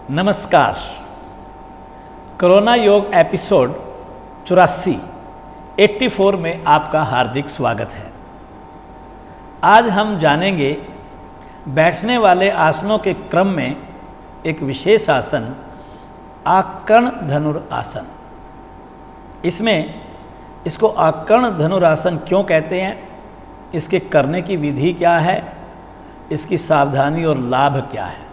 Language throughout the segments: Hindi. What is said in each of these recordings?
नमस्कार। कोरोना योग एपिसोड 84 में आपका हार्दिक स्वागत है। आज हम जानेंगे बैठने वाले आसनों के क्रम में एक विशेष आसन आकर्ण धनुरासन। इसको आकर्ण धनुरासन क्यों कहते हैं, इसके करने की विधि क्या है, इसकी सावधानी और लाभ क्या है।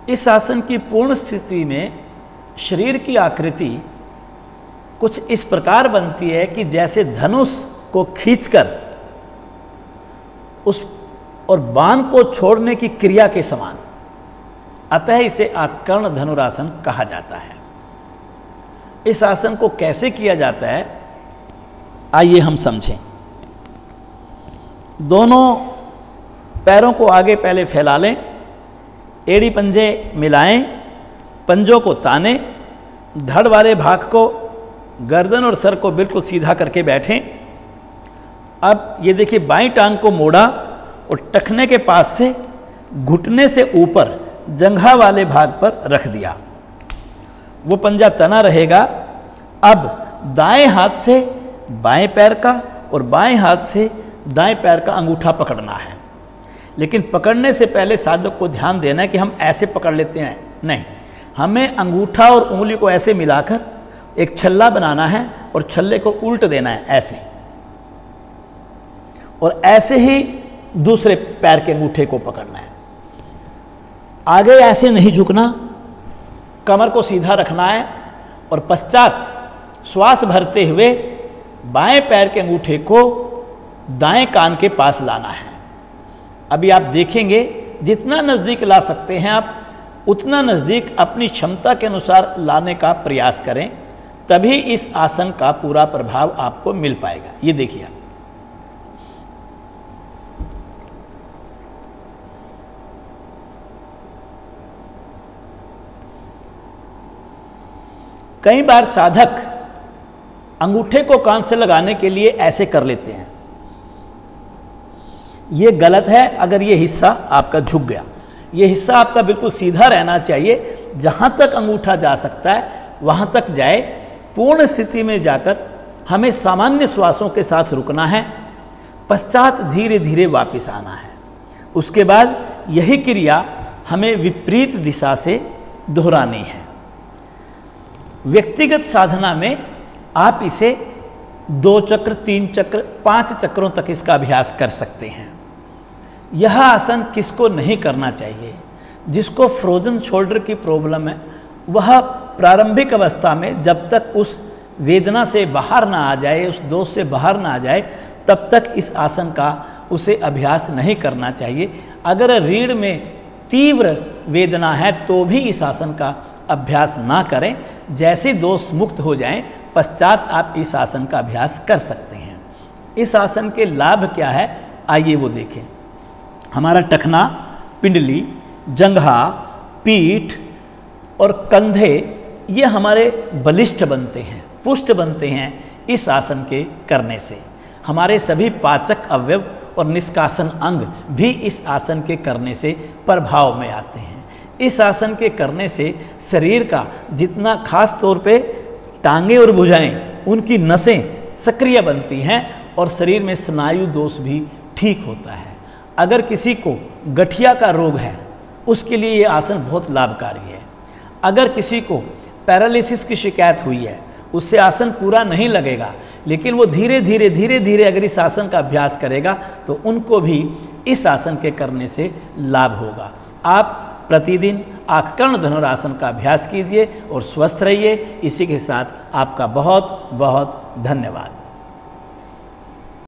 इस आसन की पूर्ण स्थिति में शरीर की आकृति कुछ इस प्रकार बनती है कि जैसे धनुष को खींचकर उस और बाण को छोड़ने की क्रिया के समान, अतः इसे आकर्ण धनुरासन कहा जाता है। इस आसन को कैसे किया जाता है, आइए हम समझें। दोनों पैरों को आगे पहले फैला लें, एड़ी पंजे मिलाएं, पंजों को ताने, धड़ वाले भाग को, गर्दन और सर को बिल्कुल सीधा करके बैठें। अब ये देखिए, बाईं टांग को मोड़ा और टखने के पास से घुटने से ऊपर जंघा वाले भाग पर रख दिया, वो पंजा तना रहेगा। अब दाएं हाथ से बाएं पैर का और बाएं हाथ से दाएं पैर का अंगूठा पकड़ना है, लेकिन पकड़ने से पहले साधक को ध्यान देना है कि हम ऐसे पकड़ लेते हैं, नहीं, हमें अंगूठा और उंगली को ऐसे मिलाकर एक छल्ला बनाना है और छल्ले को उल्ट देना है ऐसे, और ऐसे ही दूसरे पैर के अंगूठे को पकड़ना है। आगे ऐसे नहीं झुकना, कमर को सीधा रखना है और पश्चात श्वास भरते हुए बाएं पैर के अंगूठे को दाएं कान के पास लाना है। अभी आप देखेंगे, जितना नज़दीक ला सकते हैं आप उतना नज़दीक अपनी क्षमता के अनुसार लाने का प्रयास करें, तभी इस आसन का पूरा प्रभाव आपको मिल पाएगा। ये देखिए आप, कई बार साधक अंगूठे को कान से लगाने के लिए ऐसे कर लेते हैं, ये गलत है। अगर ये हिस्सा आपका झुक गया, ये हिस्सा आपका बिल्कुल सीधा रहना चाहिए। जहाँ तक अंगूठा जा सकता है वहाँ तक जाए। पूर्ण स्थिति में जाकर हमें सामान्य श्वासों के साथ रुकना है, पश्चात धीरे धीरे वापस आना है। उसके बाद यही क्रिया हमें विपरीत दिशा से दोहरानी है। व्यक्तिगत साधना में आप इसे 2 चक्र, 3 चक्र, 5 चक्रों तक इसका अभ्यास कर सकते हैं। यह आसन किसको नहीं करना चाहिए? जिसको फ्रोजन शोल्डर की प्रॉब्लम है, वह प्रारंभिक अवस्था में जब तक उस वेदना से बाहर ना आ जाए, उस दोष से बाहर ना आ जाए, तब तक इस आसन का उसे अभ्यास नहीं करना चाहिए। अगर रीढ़ में तीव्र वेदना है तो भी इस आसन का अभ्यास ना करें। जैसे दोष मुक्त हो जाएं, पश्चात आप इस आसन का अभ्यास कर सकते हैं। इस आसन के लाभ क्या है, आइए वो देखें। हमारा टखना, पिंडली, जंघा, पीठ और कंधे ये हमारे बलिष्ठ बनते हैं, पुष्ट बनते हैं इस आसन के करने से। हमारे सभी पाचक अवयव और निष्कासन अंग भी इस आसन के करने से प्रभाव में आते हैं। इस आसन के करने से शरीर का जितना, खास तौर पे टांगे और भुजाएं, उनकी नसें सक्रिय बनती हैं और शरीर में स्नायु दोष भी ठीक होता है। अगर किसी को गठिया का रोग है, उसके लिए ये आसन बहुत लाभकारी है। अगर किसी को पैरालिसिस की शिकायत हुई है, उससे आसन पूरा नहीं लगेगा, लेकिन वो धीरे धीरे अगर इस आसन का अभ्यास करेगा तो उनको भी इस आसन के करने से लाभ होगा। आप प्रतिदिन आकर्ण धनुरासन का अभ्यास कीजिए और स्वस्थ रहिए। इसी के साथ आपका बहुत बहुत धन्यवाद।